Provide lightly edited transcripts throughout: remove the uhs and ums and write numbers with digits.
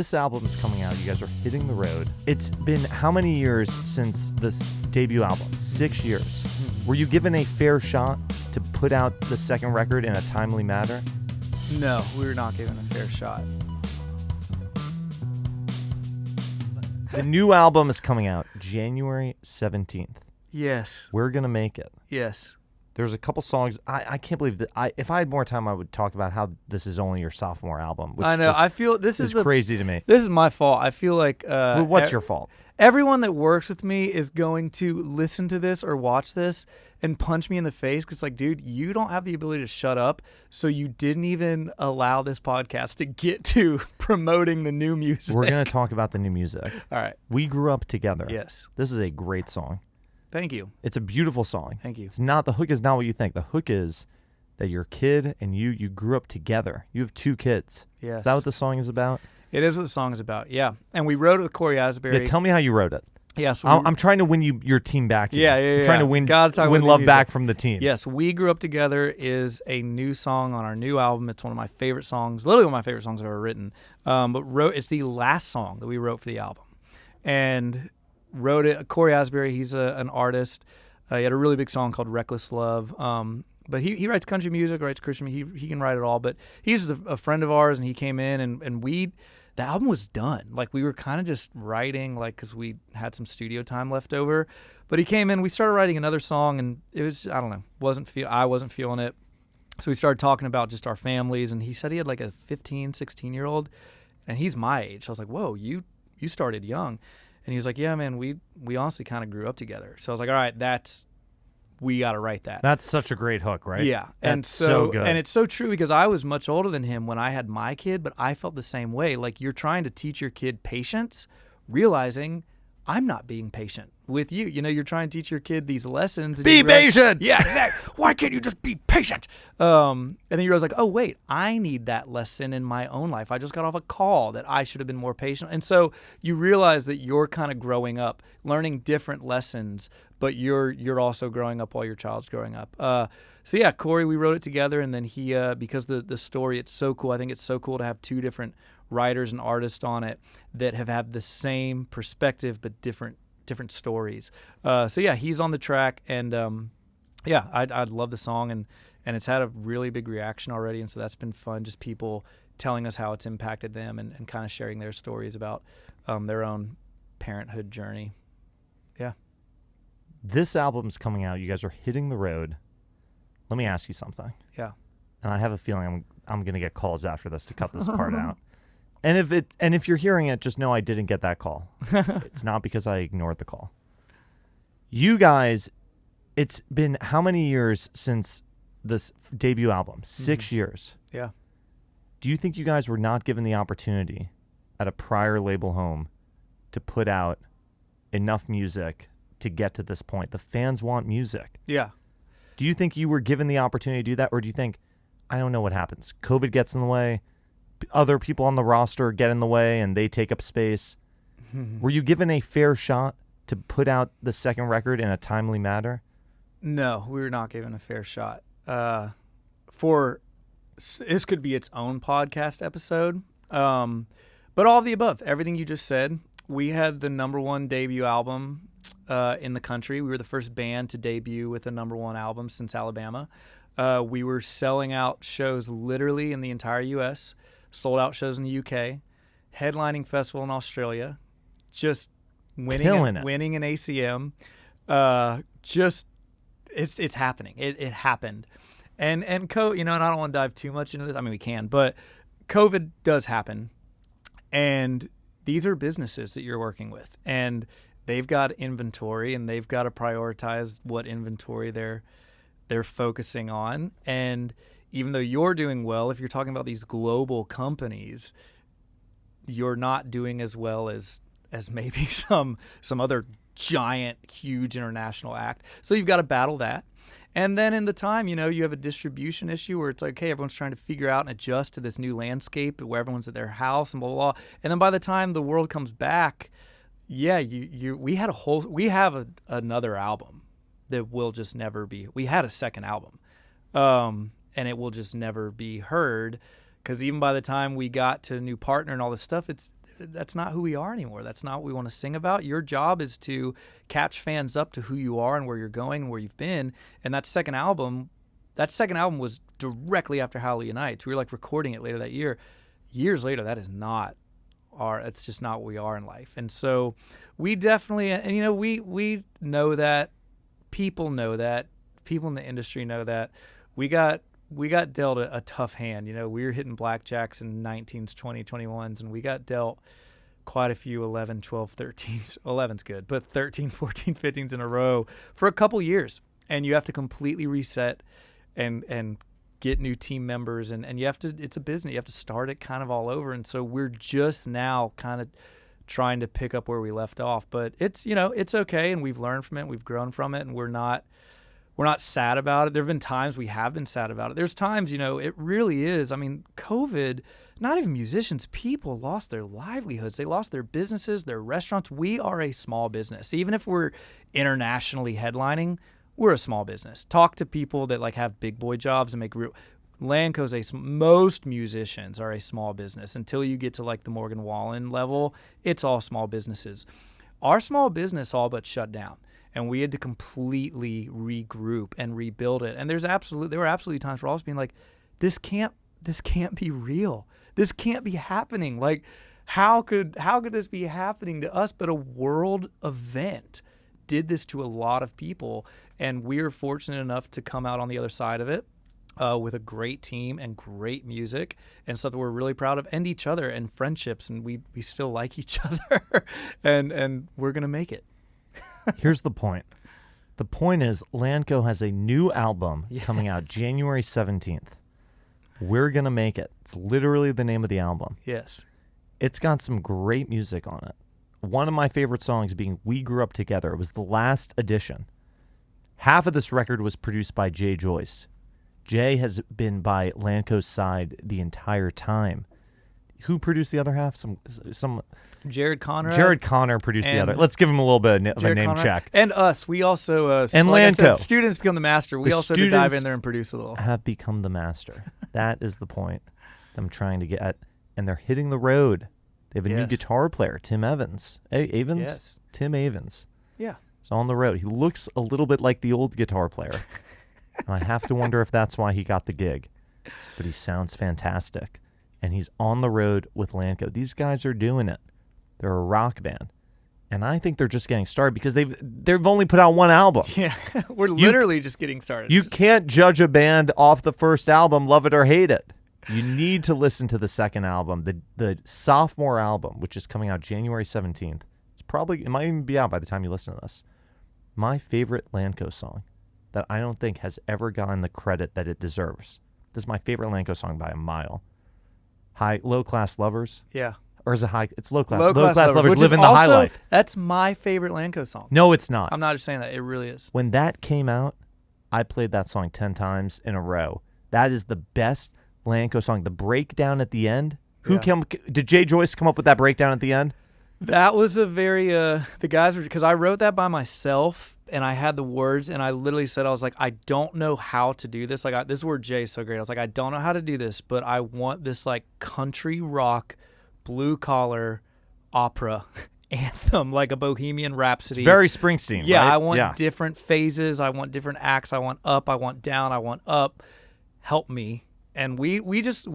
This album is coming out. You guys are hitting the road. It's been how many years since this debut album? 6 years. Were you given a fair shot to put out the second record in a timely manner? No, we were not given a fair shot. The new album is coming out January 17th. Yes. We're going to make it. Yes. There's a couple songs. I can't believe that. If I had more time, I would talk about how this is only your sophomore album. Which I know. I feel this is crazy to me. This is my fault. I feel like. Well, what's your fault? Everyone that works with me is going to listen to this or watch this and punch me in the face because, like, dude, you don't have the ability to shut up, so you didn't even allow this podcast to get to promoting the new music. We're going to talk about the new music. All right. We grew up together. Yes. This is a great song. Thank you. It's a beautiful song. Thank you. It's not, the hook is not what you think. The hook is that your kid and you grew up together. You have 2 kids. Yes. Is that what the song is about? It is what the song is about, yeah. And we wrote it with Corey Asbury. Yeah, tell me how you wrote it. Yeah, so I'm trying to win your team back here. Yeah. I'm trying to win love back from the team. Yes, We Grew Up Together is a new song on our new album. It's one of my favorite songs, literally one of my favorite songs I've ever written. It's the last song that we wrote for the album. And wrote it, Corey Asbury, he's an artist. He had a really big song called Reckless Love. But he writes country music, writes Christian, he can write it all. But he's a friend of ours, and he came in, and the album was done. Like, we were kind of just writing, like, because we had some studio time left over. But he came in, we started writing another song, and it was, I don't know, I wasn't feeling it. So we started talking about just our families, and he said he had like a 15, 16-year-old, and he's my age. I was like, whoa, you started young. And he was like, yeah, man, we honestly kind of grew up together. So I was like, all right, we got to write that. That's such a great hook, right? Yeah. That's so good. And it's so true because I was much older than him when I had my kid, but I felt the same way. Like, you're trying to teach your kid patience, realizing I'm not being patient with you. You know, you're trying to teach your kid these lessons. And be patient! Yeah, exactly. Why can't you just be patient? And then you realize, like, oh, wait, I need that lesson in my own life. I just got off a call that I should have been more patient. And so you realize that you're kind of growing up, learning different lessons, but you're also growing up while your child's growing up. So yeah, Corey, we wrote it together, and then he, because the story, it's so cool. I think it's so cool to have 2 different writers and artists on it that have had the same perspective but different stories. So yeah, he's on the track, and yeah, I love the song, and it's had a really big reaction already, and so that's been fun. Just people telling us how it's impacted them, and kind of sharing their stories about their own parenthood journey. Yeah. This album's coming out. You guys are hitting the road. Let me ask you something. Yeah. And I have a feeling I'm going to get calls after this to cut this part out. And if you're hearing it, just know I didn't get that call. It's not because I ignored the call. You guys, it's been how many years since this debut album? 6 years. Yeah. Do you think you guys were not given the opportunity at a prior label home to put out enough music to get to this point? The fans want music. Yeah. Do you think you were given the opportunity to do that, or do you think, I don't know what happens? COVID gets in the way, other people on the roster get in the way, and they take up space. Were you given a fair shot to put out the second record in a timely manner? No, we were not given a fair shot. This could be its own podcast episode, but all of the above, everything you just said. We had the #1 debut album in the country. We were the first band to debut with a #1 album since Alabama. We were selling out shows literally in the entire U.S., sold out shows in the UK, headlining festival in Australia, just winning an ACM. It's happening. It happened. And and I don't want to dive too much into this. I mean, we can, but COVID does happen. And these are businesses that you're working with, and they've got inventory, and they've got to prioritize what inventory they're focusing on. And even though you're doing well, if you're talking about these global companies, you're not doing as well as maybe some other giant, huge international act. So you've got to battle that. And then in the time, you have a distribution issue where it's like, hey, everyone's trying to figure out and adjust to this new landscape where everyone's at their house and blah, blah, blah. And then by the time the world comes back, yeah, we have another album that will just never be. We had a second album, and it will just never be heard, because even by the time we got to a new partner and all this stuff, there's that's not who we are anymore. That's not what we want to sing about. Your job is to catch fans up to who you are and where you're going and where you've been. And that second album was directly after Hallelujah Nights. We were like recording it later that year. Years later, that is not it's just not what we are in life. And so we definitely, and you know, we know that, people know that, people in the industry know that. We got dealt a tough hand. You know, we were hitting blackjacks in 19s, 20, 21s, and we got dealt quite a few 11, 12, 13s. 11's good, but 13, 14, 15s in a row for a couple years. And you have to completely reset and get new team members, and you have to, it's a business. You have to start it kind of all over. And so we're just now kind of trying to pick up where we left off. But it's, you know, it's okay, and we've learned from it, we've grown from it, and we're not sad about it. There have been times we have been sad about it. There's times, you know, it really is. I mean, COVID, not even musicians, people lost their livelihoods. They lost their businesses, their restaurants. We are a small business. Even if we're internationally headlining, we're a small business. Talk to people that like have big boy jobs and make real. LANCO's most musicians are a small business. Until you get to like the Morgan Wallen level, it's all small businesses. Our small business all but shut down. And we had to completely regroup and rebuild it. And there were absolutely times where I was being like, this can't be real. This can't be happening. Like, how could this be happening to us? But a world event did this to a lot of people, and we were fortunate enough to come out on the other side of it with a great team and great music and stuff that we're really proud of, and each other and friendships, and we still like each other, and we're gonna make it. Here's the point. The point is, LANCO has a new album coming out January 17th. We're going to make it. It's literally the name of the album. Yes. It's got some great music on it. One of my favorite songs being We Grew Up Together. It was the last edition. Half of this record was produced by Jay Joyce. Jay has been by LANCO's side the entire time. Who produced the other half? Some Jared Conrad. Jared Connor produced the other. Let's give him a little bit of a name Conrad. check. And us. We also and like LANCO. I said, students become the master. We also had to dive in there and produce a little. Have become the master. That is the point I'm trying to get at. And they're hitting the road. They have a new guitar player, Tim Evans. Avens? Yes. Tim Avens. Yeah. He's on the road. He looks a little bit like the old guitar player. And I have to wonder if that's why he got the gig. But he sounds fantastic. And he's on the road with LANCO. These guys are doing it. They're a rock band. And I think they're just getting started because they've only put out one album. Yeah, we're literally just getting started. You can't judge a band off the first album, love it or hate it. You need to listen to the second album, the sophomore album, which is coming out January 17th. It might even be out by the time you listen to this. My favorite LANCO song that I don't think has ever gotten the credit that it deserves. This is my favorite LANCO song by a mile. Low Class Lovers. Yeah. Or is it high? It's Low Class. Low Class Lovers living the high life. That's my favorite LANCO song. No, it's not. I'm not just saying that. It really is. When that came out, I played that song 10 times in a row. That is the best LANCO song. The breakdown at the end. Did Jay Joyce come up with that breakdown at the end? That was a very, the guys were, because I wrote that by myself and I had the words and I literally said, I was like, I don't know how to do this. Like, this is where Jay's so great. I was like, I don't know how to do this, but I want this like country rock, blue collar opera anthem, like a Bohemian Rhapsody. It's very Springsteen. Yeah, right? I want different phases. I want different acts. I want up. I want down. I want up. Help me. And we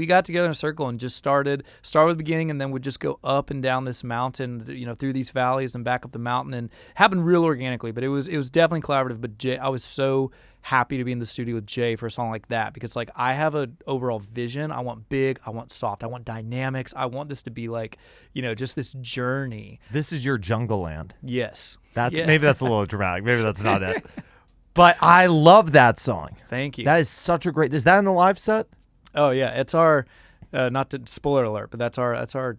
got together in a circle and just start with the beginning, and then would just go up and down this mountain, you know, through these valleys and back up the mountain, and happened real organically. But it was definitely collaborative. But Jay, I was so happy to be in the studio with Jay for a song like that, because like I have an overall vision. I want big. I want soft. I want dynamics. I want this to be like, you know, just this journey. This is your jungle land. Yes. Maybe that's a little dramatic. Maybe that's not it. But I love that song. Thank you. That is such a great. Is that in the live set? Oh yeah, it's our not to spoiler alert, but that's our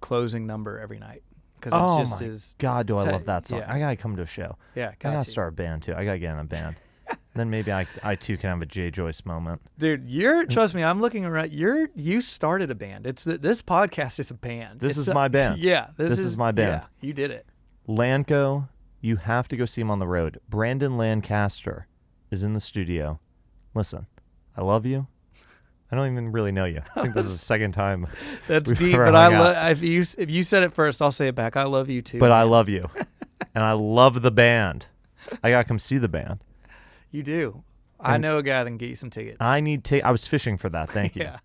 closing number every night, because it just is. God, do I love that song? Yeah. I gotta come to a show. Yeah, I gotta start a band too. I gotta get in a band. Then maybe I too can have a Jay Joyce moment. Dude, trust me, I'm looking around. You started a band. This podcast is a band. This is my band. Yeah, this is my band. Yeah, you did it. LANCO, you have to go see him on the road. Brandon Lancaster is in the studio. Listen, I love you. I don't even really know you. I think this is the second time. That's we've deep, ever but hung out. if you said it first, I'll say it back. I love you too. But I man. love you, and I love the band. I gotta come see the band. You do. I know a guy that can get you some tickets. I was fishing for that. Thank you. Yeah.